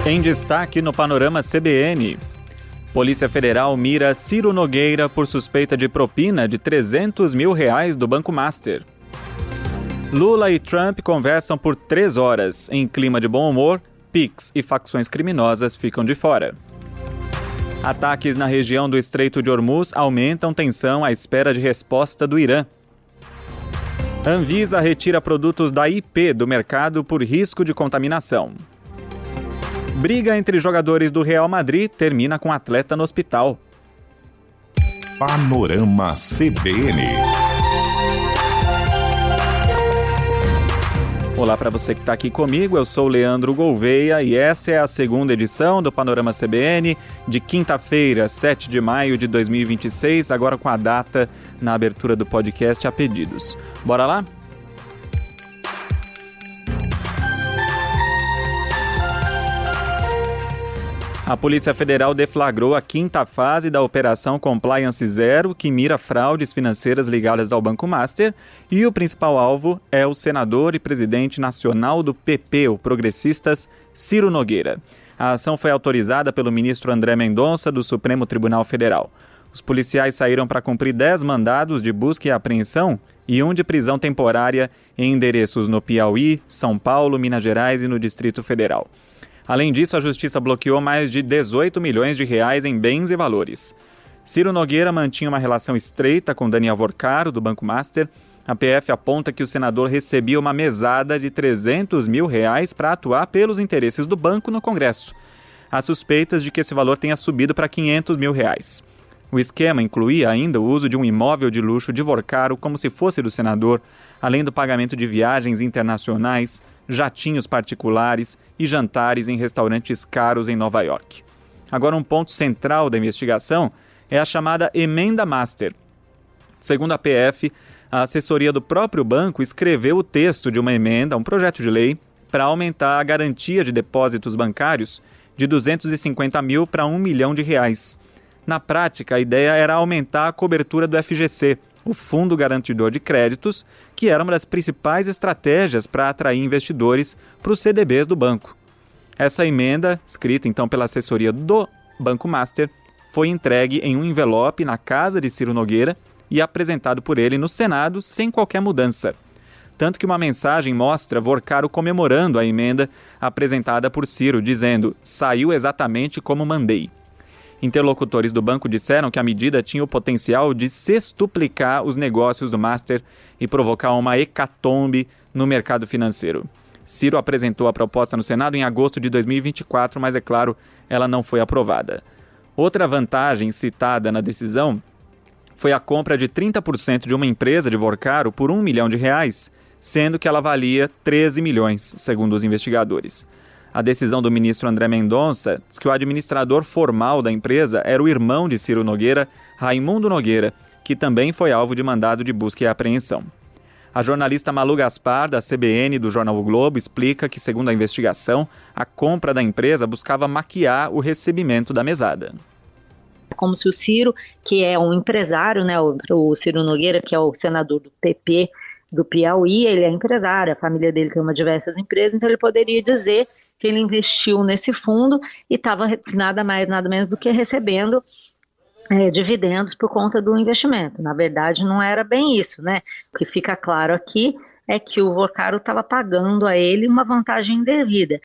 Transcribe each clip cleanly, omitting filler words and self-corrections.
Em destaque no Panorama CBN, Polícia Federal mira Ciro Nogueira por suspeita de propina de R$300 mil do Banco Master. Lula e Trump conversam por 3 horas. Em clima de bom humor, PIX e facções criminosas ficam de fora. Ataques na região do Estreito de Hormuz aumentam tensão à espera de resposta do Irã. Anvisa retira produtos da IP do mercado por risco de contaminação. Briga entre jogadores do Real Madrid termina com atleta no hospital. Panorama CBN. Olá para você que está aqui comigo, eu sou Leandro Gouveia e essa é a segunda edição do Panorama CBN de quinta-feira, 7 de maio de 2026, agora com a data na abertura do podcast a pedidos. Bora lá? A Polícia Federal deflagrou a 5ª fase da Operação Compliance Zero, que mira fraudes financeiras ligadas ao Banco Master, e o principal alvo é o senador e presidente nacional do PP, o Progressistas, Ciro Nogueira. A ação foi autorizada pelo ministro André Mendonça, do Supremo Tribunal Federal. Os policiais saíram para cumprir 10 mandados de busca e apreensão e um de prisão temporária em endereços no Piauí, São Paulo, Minas Gerais e no Distrito Federal. Além disso, a Justiça bloqueou mais de R$18 milhões em bens e valores. Ciro Nogueira mantinha uma relação estreita com Daniel Worcaro, do Banco Master. A PF aponta que o senador recebia uma mesada de R$300 mil para atuar pelos interesses do banco no Congresso. Há suspeitas de que esse valor tenha subido para R$500 mil. O esquema incluía ainda o uso de um imóvel de luxo de Worcaro como se fosse do senador, além do pagamento de viagens internacionais, jatinhos particulares e jantares em restaurantes caros em Nova York. Agora, um ponto central da investigação é a chamada Emenda Master. Segundo a PF, a assessoria do próprio banco escreveu o texto de uma emenda, um projeto de lei, para aumentar a garantia de depósitos bancários de R$250 mil para R$1 milhão. Na prática, a ideia era aumentar a cobertura do FGC, o Fundo Garantidor de Créditos, que era uma das principais estratégias para atrair investidores para os CDBs do banco. Essa emenda, escrita então pela assessoria do Banco Master, foi entregue em um envelope na casa de Ciro Nogueira e apresentado por ele no Senado sem qualquer mudança. Tanto que uma mensagem mostra Worcaro comemorando a emenda apresentada por Ciro, dizendo: "Saiu exatamente como mandei". Interlocutores do banco disseram que a medida tinha o potencial de sextuplicar os negócios do Master e provocar uma hecatombe no mercado financeiro. Ciro apresentou a proposta no Senado em agosto de 2024, mas, é claro, ela não foi aprovada. Outra vantagem citada na decisão foi a compra de 30% de uma empresa de Worcaro por R$1 milhão, sendo que ela valia 13 milhões, segundo os investigadores. A decisão do ministro André Mendonça diz que o administrador formal da empresa era o irmão de Ciro Nogueira, Raimundo Nogueira, que também foi alvo de mandado de busca e apreensão. A jornalista Malu Gaspar, da CBN do jornal O Globo, explica que, segundo a investigação, a compra da empresa buscava maquiar o recebimento da mesada. Como se o Ciro, que é um empresário, né, o Ciro Nogueira, que é o senador do PP do Piauí, ele é empresário, a família dele tem diversas empresas, então ele poderia dizer que ele investiu nesse fundo e estava nada mais, nada menos do que recebendo dividendos por conta do investimento. Na verdade, não era bem isso, né? O que fica claro aqui é que o Worcaro estava pagando a ele uma vantagem indevida.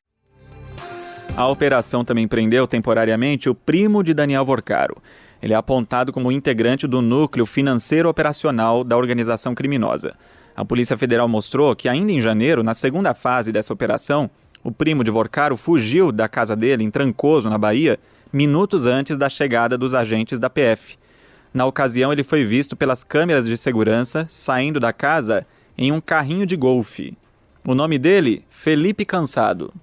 A operação também prendeu temporariamente o primo de Daniel Worcaro. Ele é apontado como integrante do núcleo financeiro operacional da organização criminosa. A Polícia Federal mostrou que ainda em janeiro, na segunda fase dessa operação, o primo de Worcaro fugiu da casa dele em Trancoso, na Bahia, minutos antes da chegada dos agentes da PF. Na ocasião, ele foi visto pelas câmeras de segurança saindo da casa em um carrinho de golfe. O nome dele, Felipe Cansado.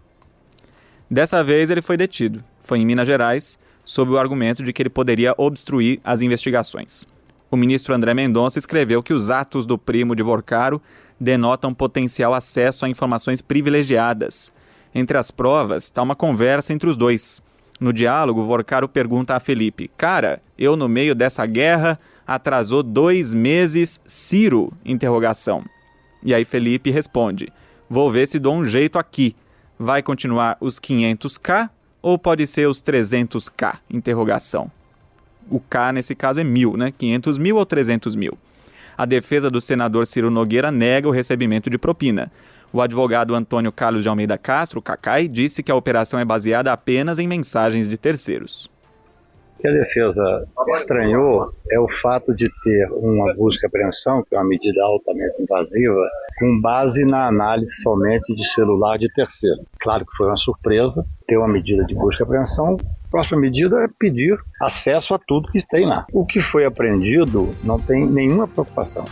Dessa vez, ele foi detido. Foi em Minas Gerais, sob o argumento de que ele poderia obstruir as investigações. O ministro André Mendonça escreveu que os atos do primo de Worcaro denotam potencial acesso a informações privilegiadas. Entre as provas está uma conversa entre os dois. No diálogo, Worcaro pergunta a Felipe: "Cara, eu no meio dessa guerra atrasou 2 meses, Ciro?" Interrogação. E aí Felipe responde: "Vou ver se dou um jeito aqui. Vai continuar os 500k ou pode ser os 300k? Interrogação. O K, nesse caso, é 1.000, né? 500 mil ou 300 mil? A defesa do senador Ciro Nogueira nega o recebimento de propina. O advogado Antônio Carlos de Almeida Castro, Cacai, disse que a operação é baseada apenas em mensagens de terceiros. O que a defesa estranhou é o fato de ter uma busca e apreensão, que é uma medida altamente invasiva, com base na análise somente de celular de terceiro. Claro que foi uma surpresa ter uma medida de busca e apreensão. A próxima medida é pedir acesso a tudo que tem lá. O que foi apreendido não tem nenhuma preocupação.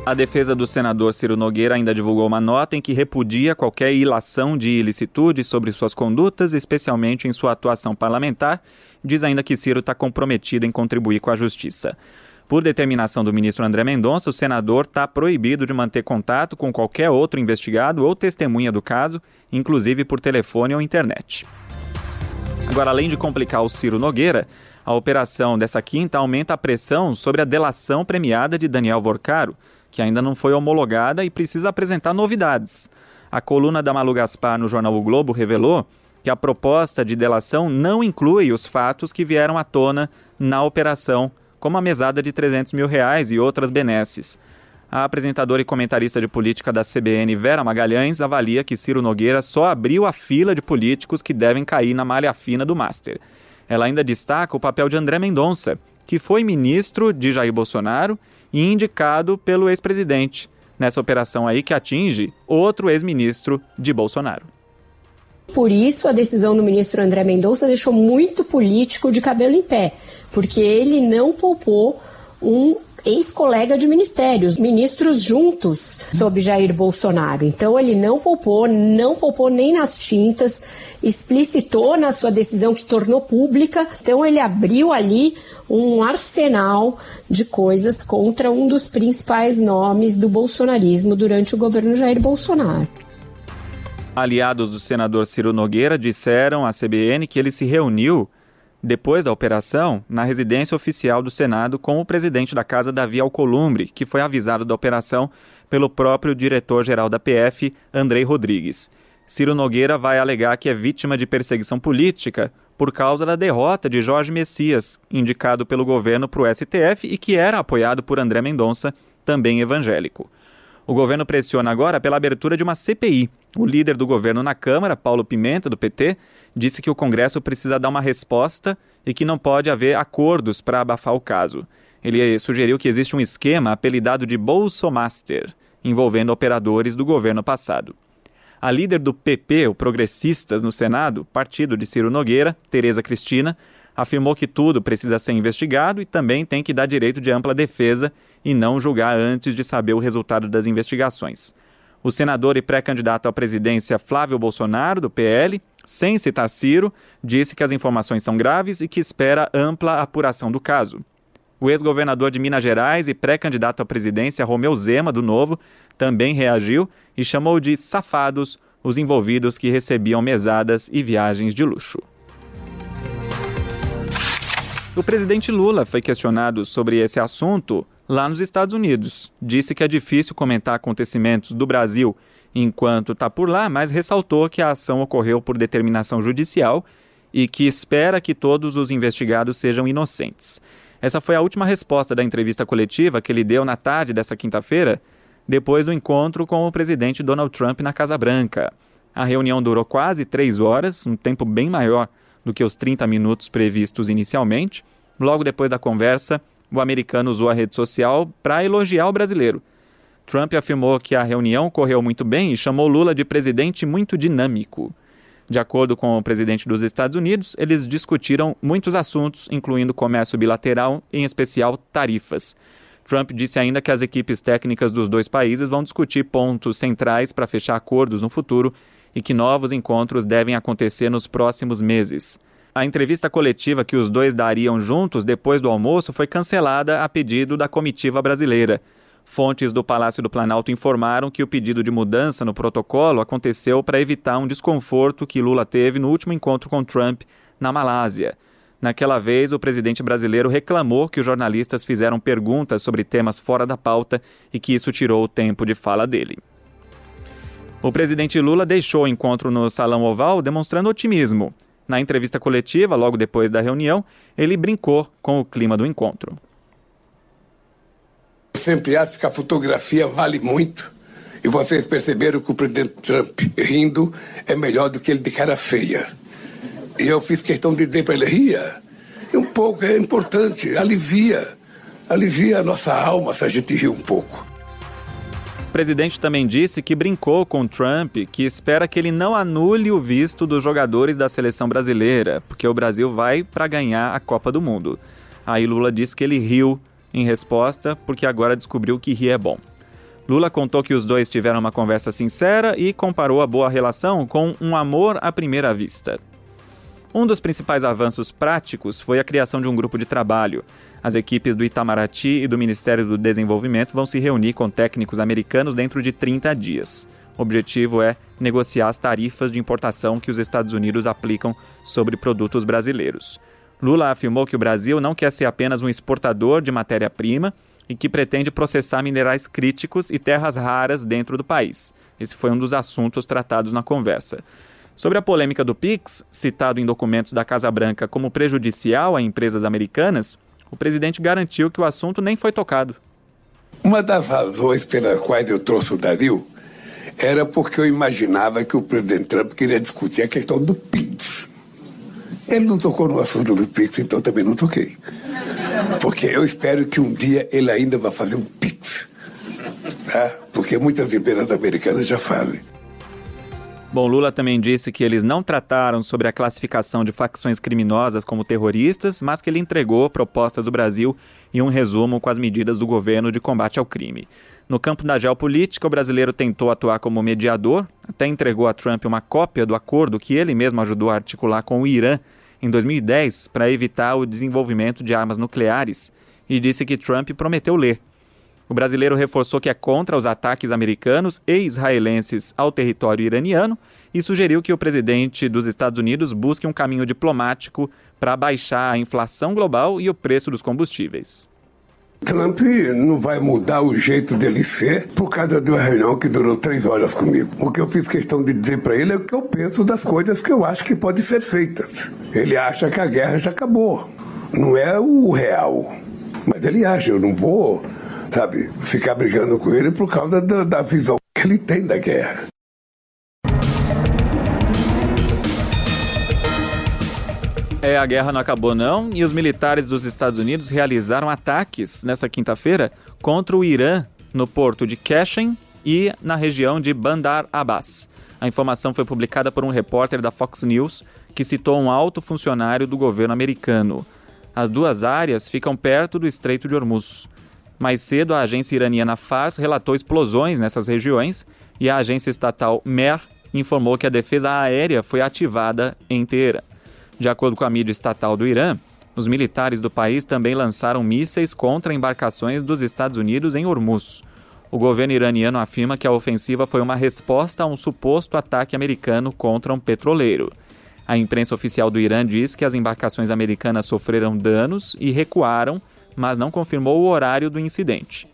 A defesa do senador Ciro Nogueira ainda divulgou uma nota em que repudia qualquer ilação de ilicitude sobre suas condutas, especialmente em sua atuação parlamentar. Diz ainda que Ciro está comprometido em contribuir com a justiça. Por determinação do ministro André Mendonça, o senador está proibido de manter contato com qualquer outro investigado ou testemunha do caso, inclusive por telefone ou internet. Agora, além de complicar o Ciro Nogueira, a operação dessa quinta aumenta a pressão sobre a delação premiada de Daniel Vorcaro, que ainda não foi homologada e precisa apresentar novidades. A coluna da Malu Gaspar no jornal O Globo revelou que a proposta de delação não inclui os fatos que vieram à tona na operação, como a mesada de R$300 mil e outras benesses. A apresentadora e comentarista de política da CBN, Vera Magalhães, avalia que Ciro Nogueira só abriu a fila de políticos que devem cair na malha fina do Master. Ela ainda destaca o papel de André Mendonça, que foi ministro de Jair Bolsonaro e indicado pelo ex-presidente, nessa operação aí que atinge outro ex-ministro de Bolsonaro. Por isso, a decisão do ministro André Mendonça deixou muito político de cabelo em pé, porque ele não poupou um ex-colega de ministérios, ministros juntos sob Jair Bolsonaro. Então, ele não poupou nem nas tintas, explicitou na sua decisão que tornou pública. Então, ele abriu ali um arsenal de coisas contra um dos principais nomes do bolsonarismo durante o governo Jair Bolsonaro. Aliados do senador Ciro Nogueira disseram à CBN que ele se reuniu, depois da operação, na residência oficial do Senado com o presidente da Casa, Davi Alcolumbre, que foi avisado da operação pelo próprio diretor-geral da PF, Andrei Rodrigues. Ciro Nogueira vai alegar que é vítima de perseguição política por causa da derrota de Jorge Messias, indicado pelo governo para o STF e que era apoiado por André Mendonça, também evangélico. O governo pressiona agora pela abertura de uma CPI. O líder do governo na Câmara, Paulo Pimenta, do PT, disse que o Congresso precisa dar uma resposta e que não pode haver acordos para abafar o caso. Ele sugeriu que existe um esquema apelidado de Bolsomaster, envolvendo operadores do governo passado. A líder do PP, o Progressistas, no Senado, partido de Ciro Nogueira, Tereza Cristina, afirmou que tudo precisa ser investigado e também tem que dar direito de ampla defesa e não julgar antes de saber o resultado das investigações. O senador e pré-candidato à presidência Flávio Bolsonaro, do PL, sem citar Ciro, disse que as informações são graves e que espera ampla apuração do caso. O ex-governador de Minas Gerais e pré-candidato à presidência Romeu Zema, do Novo, também reagiu e chamou de safados os envolvidos que recebiam mesadas e viagens de luxo. O presidente Lula foi questionado sobre esse assunto lá nos Estados Unidos. Disse que é difícil comentar acontecimentos do Brasil enquanto está por lá, mas ressaltou que a ação ocorreu por determinação judicial e que espera que todos os investigados sejam inocentes. Essa foi a última resposta da entrevista coletiva que ele deu na tarde dessa quinta-feira, depois do encontro com o presidente Donald Trump na Casa Branca. A reunião durou quase 3 horas, um tempo bem maior do que os 30 minutos previstos inicialmente. Logo depois da conversa, o americano usou a rede social para elogiar o brasileiro. Trump afirmou que a reunião correu muito bem e chamou Lula de presidente muito dinâmico. De acordo com o presidente dos Estados Unidos, eles discutiram muitos assuntos, incluindo comércio bilateral, em especial tarifas. Trump disse ainda que as equipes técnicas dos dois países vão discutir pontos centrais para fechar acordos no futuro e que novos encontros devem acontecer nos próximos meses. A entrevista coletiva que os dois dariam juntos depois do almoço foi cancelada a pedido da comitiva brasileira. Fontes do Palácio do Planalto informaram que o pedido de mudança no protocolo aconteceu para evitar um desconforto que Lula teve no último encontro com Trump na Malásia. Naquela vez, o presidente brasileiro reclamou que os jornalistas fizeram perguntas sobre temas fora da pauta e que isso tirou o tempo de fala dele. O presidente Lula deixou o encontro no Salão Oval demonstrando otimismo. Na entrevista coletiva, logo depois da reunião, ele brincou com o clima do encontro. Eu sempre acho que a fotografia vale muito. E vocês perceberam que o presidente Trump rindo é melhor do que ele de cara feia. E eu fiz questão de dizer para ele, ria. E um pouco é importante, alivia a nossa alma se a gente rir um pouco. O presidente também disse que brincou com Trump, que espera que ele não anule o visto dos jogadores da seleção brasileira, porque o Brasil vai para ganhar a Copa do Mundo. Aí Lula disse que ele riu em resposta, porque agora descobriu que rir é bom. Lula contou que os dois tiveram uma conversa sincera e comparou a boa relação com um amor à primeira vista. Um dos principais avanços práticos foi a criação de um grupo de trabalho. As equipes do Itamaraty e do Ministério do Desenvolvimento vão se reunir com técnicos americanos dentro de 30 dias. O objetivo é negociar as tarifas de importação que os Estados Unidos aplicam sobre produtos brasileiros. Lula afirmou que o Brasil não quer ser apenas um exportador de matéria-prima e que pretende processar minerais críticos e terras raras dentro do país. Esse foi um dos assuntos tratados na conversa. Sobre a polêmica do PIX, citado em documentos da Casa Branca como prejudicial a empresas americanas, o presidente garantiu que o assunto nem foi tocado. Uma das razões pelas quais eu trouxe o Dario era porque eu imaginava que o presidente Trump queria discutir a questão do PIX. Ele não tocou no assunto do PIX, então também não toquei. Porque eu espero que um dia ele ainda vá fazer um PIX. Tá? Porque muitas empresas americanas já fazem. Bom, Lula também disse que eles não trataram sobre a classificação de facções criminosas como terroristas, mas que ele entregou propostas do Brasil e um resumo com as medidas do governo de combate ao crime. No campo da geopolítica, o brasileiro tentou atuar como mediador, até entregou a Trump uma cópia do acordo que ele mesmo ajudou a articular com o Irã em 2010 para evitar o desenvolvimento de armas nucleares e disse que Trump prometeu ler. O brasileiro reforçou que é contra os ataques americanos e israelenses ao território iraniano e sugeriu que o presidente dos Estados Unidos busque um caminho diplomático para baixar a inflação global e o preço dos combustíveis. Trump não vai mudar o jeito dele ser por causa de uma reunião que durou 3 horas comigo. O que eu fiz questão de dizer para ele é o que eu penso das coisas que eu acho que podem ser feitas. Ele acha que a guerra já acabou. Não é o real. Mas ele acha, eu não vou, ficar brigando com ele por causa da visão que ele tem da guerra. A guerra não acabou não, e os militares dos Estados Unidos realizaram ataques nessa quinta-feira contra o Irã no porto de Qashem e na região de Bandar Abbas. A informação foi publicada por um repórter da Fox News que citou um alto funcionário do governo americano. As duas áreas ficam perto do Estreito de Hormuz. Mais cedo, a agência iraniana Fars relatou explosões nessas regiões e a agência estatal Mehr informou que a defesa aérea foi ativada em Teherã. De acordo com a mídia estatal do Irã, os militares do país também lançaram mísseis contra embarcações dos Estados Unidos em Hormuz. O governo iraniano afirma que a ofensiva foi uma resposta a um suposto ataque americano contra um petroleiro. A imprensa oficial do Irã diz que as embarcações americanas sofreram danos e recuaram, mas não confirmou o horário do incidente.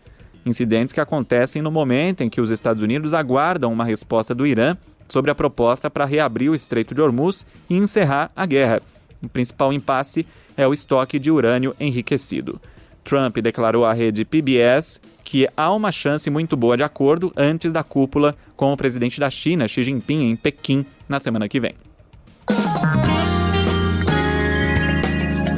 Incidentes que acontecem no momento em que os Estados Unidos aguardam uma resposta do Irã sobre a proposta para reabrir o Estreito de Hormuz e encerrar a guerra. O principal impasse é o estoque de urânio enriquecido. Trump declarou à rede PBS que há uma chance muito boa de acordo antes da cúpula com o presidente da China, Xi Jinping, em Pequim, na semana que vem.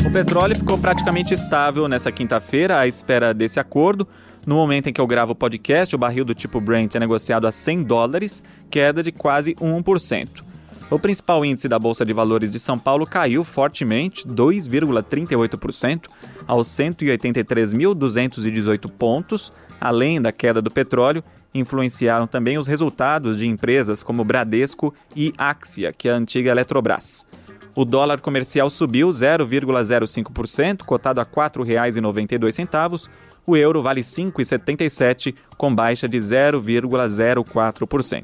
O petróleo ficou praticamente estável nessa quinta-feira à espera desse acordo. No momento em que eu gravo o podcast, o barril do tipo Brent é negociado a $100, queda de quase 1%. O principal índice da Bolsa de Valores de São Paulo caiu fortemente, 2,38%, aos 183.218 pontos. Além da queda do petróleo, influenciaram também os resultados de empresas como Bradesco e Axia, que é a antiga Eletrobras. O dólar comercial subiu 0,05%, cotado a R$ 4,92. O euro vale R$ 5,77, com baixa de 0,04%.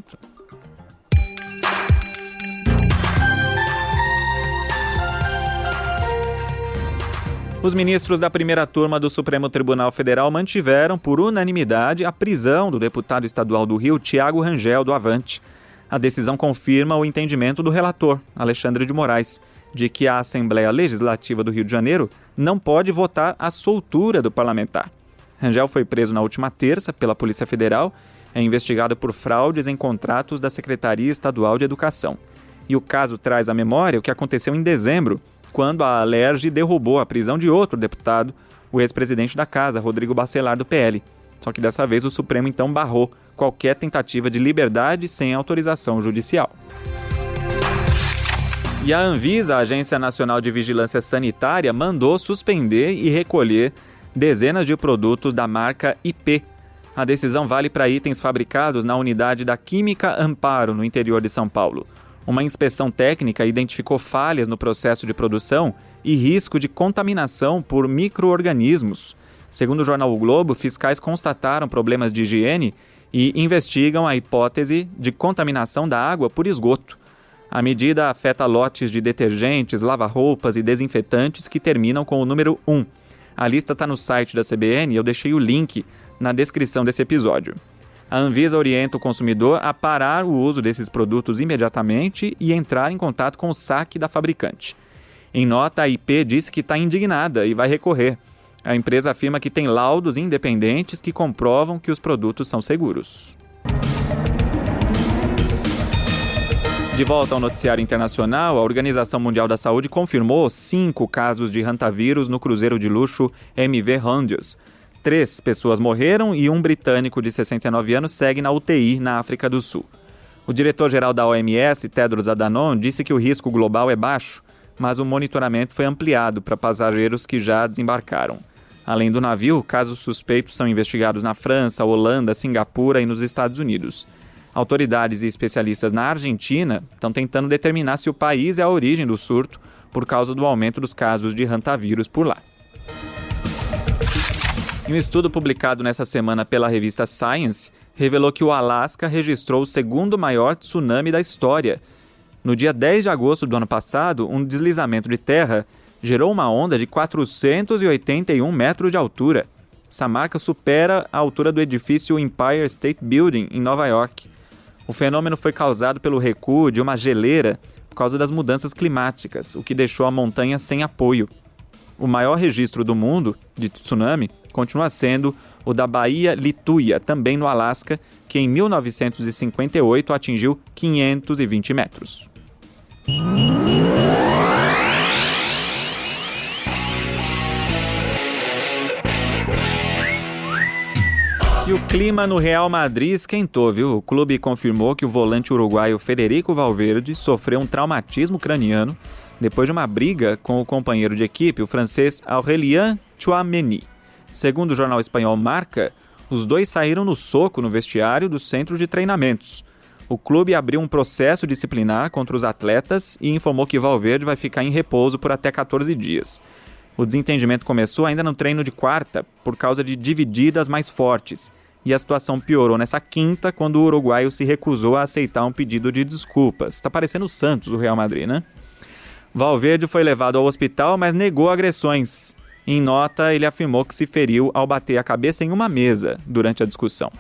Os ministros da primeira turma do Supremo Tribunal Federal mantiveram, por unanimidade, a prisão do deputado estadual do Rio, Thiago Rangel, do Avante. A decisão confirma o entendimento do relator, Alexandre de Moraes, de que a Assembleia Legislativa do Rio de Janeiro não pode votar a soltura do parlamentar. Rangel foi preso na última terça pela Polícia Federal, é investigado por fraudes em contratos da Secretaria Estadual de Educação. E o caso traz à memória o que aconteceu em dezembro, quando a Alerj derrubou a prisão de outro deputado, o ex-presidente da Casa, Rodrigo Bacelar, do PL. Só que dessa vez o Supremo então barrou qualquer tentativa de liberdade sem autorização judicial. E a Anvisa, a Agência Nacional de Vigilância Sanitária, mandou suspender e recolher dezenas de produtos da marca IP. A decisão vale para itens fabricados na unidade da Química Amparo, no interior de São Paulo. Uma inspeção técnica identificou falhas no processo de produção e risco de contaminação por micro-organismos. Segundo o jornal O Globo, fiscais constataram problemas de higiene e investigam a hipótese de contaminação da água por esgoto. A medida afeta lotes de detergentes, lava-roupas e desinfetantes que terminam com o número 1. A lista está no site da CBN e eu deixei o link na descrição desse episódio. A Anvisa orienta o consumidor a parar o uso desses produtos imediatamente e entrar em contato com o saque da fabricante. Em nota, a IP disse que está indignada e vai recorrer. A empresa afirma que tem laudos independentes que comprovam que os produtos são seguros. De volta ao noticiário internacional, a Organização Mundial da Saúde confirmou 5 casos de hantavírus no cruzeiro de luxo MV Hondios. 3 pessoas morreram e um britânico de 69 anos segue na UTI na África do Sul. O diretor-geral da OMS, Tedros Adhanom, disse que o risco global é baixo, mas o monitoramento foi ampliado para passageiros que já desembarcaram. Além do navio, casos suspeitos são investigados na França, Holanda, Singapura e nos Estados Unidos. Autoridades e especialistas na Argentina estão tentando determinar se o país é a origem do surto por causa do aumento dos casos de hantavírus por lá. Um estudo publicado nessa semana pela revista Science revelou que o Alasca registrou o segundo maior tsunami da história. No dia 10 de agosto do ano passado, um deslizamento de terra gerou uma onda de 481 metros de altura. Essa marca supera a altura do edifício Empire State Building, em Nova York. O fenômeno foi causado pelo recuo de uma geleira por causa das mudanças climáticas, o que deixou a montanha sem apoio. O maior registro do mundo de tsunami continua sendo o da Baía Lituya, também no Alasca, que em 1958 atingiu 520 metros. E o clima no Real Madrid esquentou, viu? O clube confirmou que o volante uruguaio Federico Valverde sofreu um traumatismo craniano depois de uma briga com o companheiro de equipe, o francês Aurélien Tchouaméni. Segundo o jornal espanhol Marca, os dois saíram no soco no vestiário do centro de treinamentos. O clube abriu um processo disciplinar contra os atletas e informou que Valverde vai ficar em repouso por até 14 dias. O desentendimento começou ainda no treino de quarta, por causa de divididas mais fortes. E a situação piorou nessa quinta, quando o uruguaio se recusou a aceitar um pedido de desculpas. Está parecendo o Santos, o Real Madrid, né? Valverde foi levado ao hospital, mas negou agressões. Em nota, ele afirmou que se feriu ao bater a cabeça em uma mesa durante a discussão.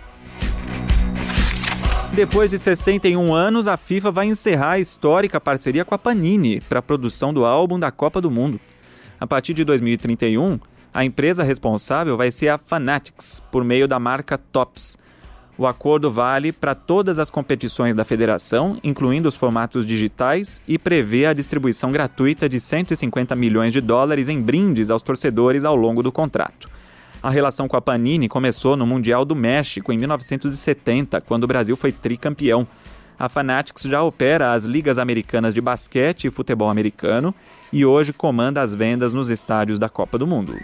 Depois de 61 anos, a FIFA vai encerrar a histórica parceria com a Panini para a produção do álbum da Copa do Mundo. A partir de 2031, a empresa responsável vai ser a Fanatics, por meio da marca Topps. O acordo vale para todas as competições da federação, incluindo os formatos digitais, e prevê a distribuição gratuita de 150 milhões de dólares em brindes aos torcedores ao longo do contrato. A relação com a Panini começou no Mundial do México, em 1970, quando o Brasil foi tricampeão. A Fanatics já opera as ligas americanas de basquete e futebol americano e hoje comanda as vendas nos estádios da Copa do Mundo.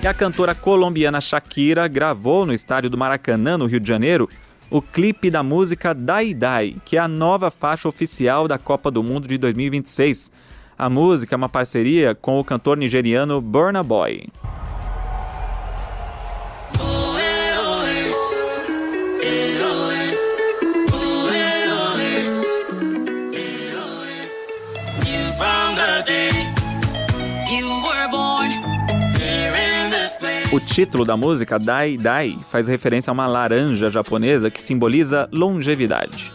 E a cantora colombiana Shakira gravou no estádio do Maracanã, no Rio de Janeiro, o clipe da música Dai Dai, que é a nova faixa oficial da Copa do Mundo de 2026. A música é uma parceria com o cantor nigeriano Burna Boy. O título da música, Dai Dai, faz referência a uma laranja japonesa que simboliza longevidade.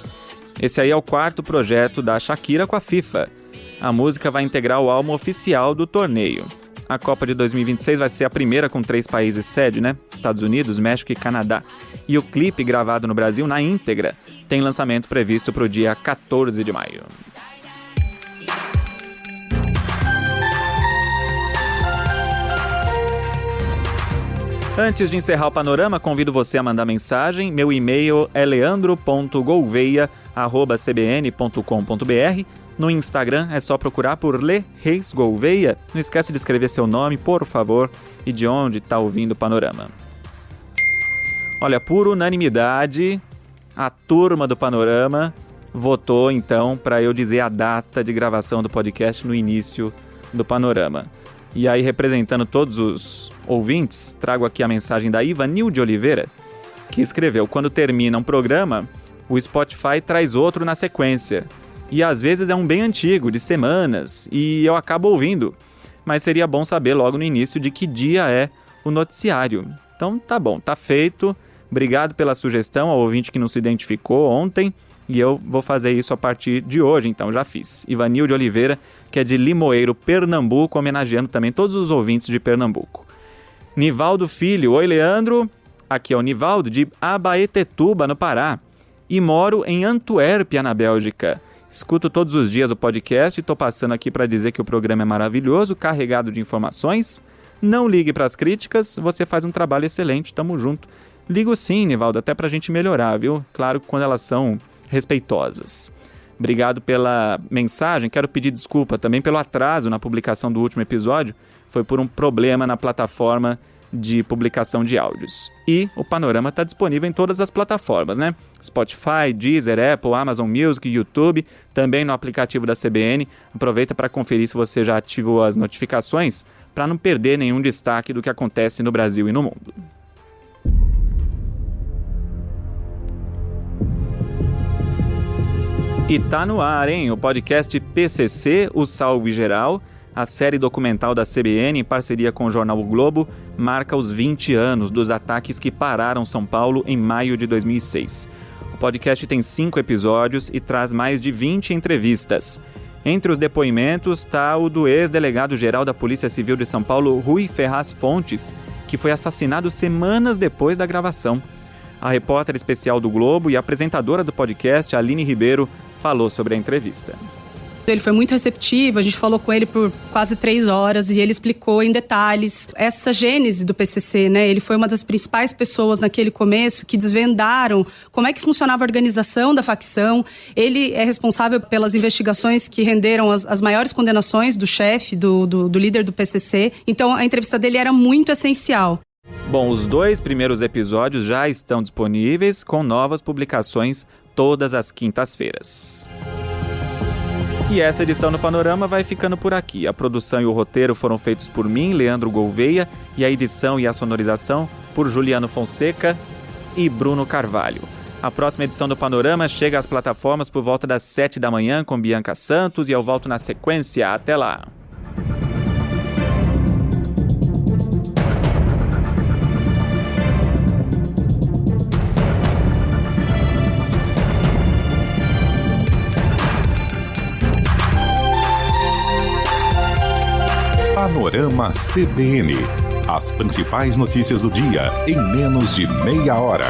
Esse aí é o 4º projeto da Shakira com a FIFA. A música vai integrar o álbum oficial do torneio. A Copa de 2026 vai ser a primeira com 3 países sede, né? Estados Unidos, México e Canadá. E o clipe, gravado no Brasil na íntegra, tem lançamento previsto para o dia 14 de maio. Antes de encerrar o panorama, convido você a mandar mensagem. Meu e-mail é leandro.gouveia@cbn.com.br. No Instagram é só procurar por Le Reis Gouveia. Não esquece de escrever seu nome, por favor, e de onde está ouvindo o panorama. Olha, por unanimidade, a turma do Panorama votou, então, para eu dizer a data de gravação do podcast no início do Panorama. E aí, representando todos os ouvintes, trago aqui a mensagem da Ivanilde Oliveira, que escreveu: quando termina um programa, o Spotify traz outro na sequência. E às vezes é um bem antigo, de semanas, e eu acabo ouvindo. Mas seria bom saber logo no início de que dia é o noticiário. Então tá bom, tá feito. Obrigado pela sugestão ao ouvinte que não se identificou ontem. E eu vou fazer isso a partir de hoje, então já fiz. Ivanilde Oliveira, que é de Limoeiro, Pernambuco, homenageando também todos os ouvintes de Pernambuco. Nivaldo Filho: oi Leandro, aqui é o Nivaldo de Abaetetuba, no Pará, e moro em Antuérpia, na Bélgica. Escuto todos os dias o podcast e estou passando aqui para dizer que o programa é maravilhoso, carregado de informações. Não ligue para as críticas, você faz um trabalho excelente, tamo junto. Ligo sim, Nivaldo, até para a gente melhorar, viu? Claro, quando elas são respeitosas. Obrigado pela mensagem. Quero pedir desculpa também pelo atraso na publicação do último episódio. Foi por um problema na plataforma de publicação de áudios. E o Panorama está disponível em todas as plataformas, né? Spotify, Deezer, Apple, Amazon Music, YouTube, também no aplicativo da CBN. Aproveita para conferir se você já ativou as notificações para não perder nenhum destaque do que acontece no Brasil e no mundo. E tá no ar, hein? O podcast PCC, o Salve Geral, a série documental da CBN em parceria com o jornal O Globo, marca os 20 anos dos ataques que pararam São Paulo em maio de 2006. O podcast tem 5 episódios e traz mais de 20 entrevistas. Entre os depoimentos está o do ex-delegado-geral da Polícia Civil de São Paulo, Rui Ferraz Fontes, que foi assassinado semanas depois da gravação. A repórter especial do Globo e apresentadora do podcast, Aline Ribeiro, falou sobre a entrevista. Ele foi muito receptivo, a gente falou com ele por quase 3 horas e ele explicou em detalhes essa gênese do PCC, né? Ele foi uma das principais pessoas naquele começo que desvendaram como é que funcionava a organização da facção. Ele é responsável pelas investigações que renderam as maiores condenações do chefe, do líder do PCC. Então a entrevista dele era muito essencial. Bom, os 2 primeiros episódios já estão disponíveis com novas publicações todas as quintas-feiras. E essa edição do Panorama vai ficando por aqui. A produção e o roteiro foram feitos por mim, Leandro Gouveia, e a edição e a sonorização por Juliano Fonseca e Bruno Carvalho. A próxima edição do Panorama chega às plataformas por volta das 7 da manhã com Bianca Santos e eu volto na sequência. Até lá! Panorama CBN. As principais notícias do dia em menos de meia hora.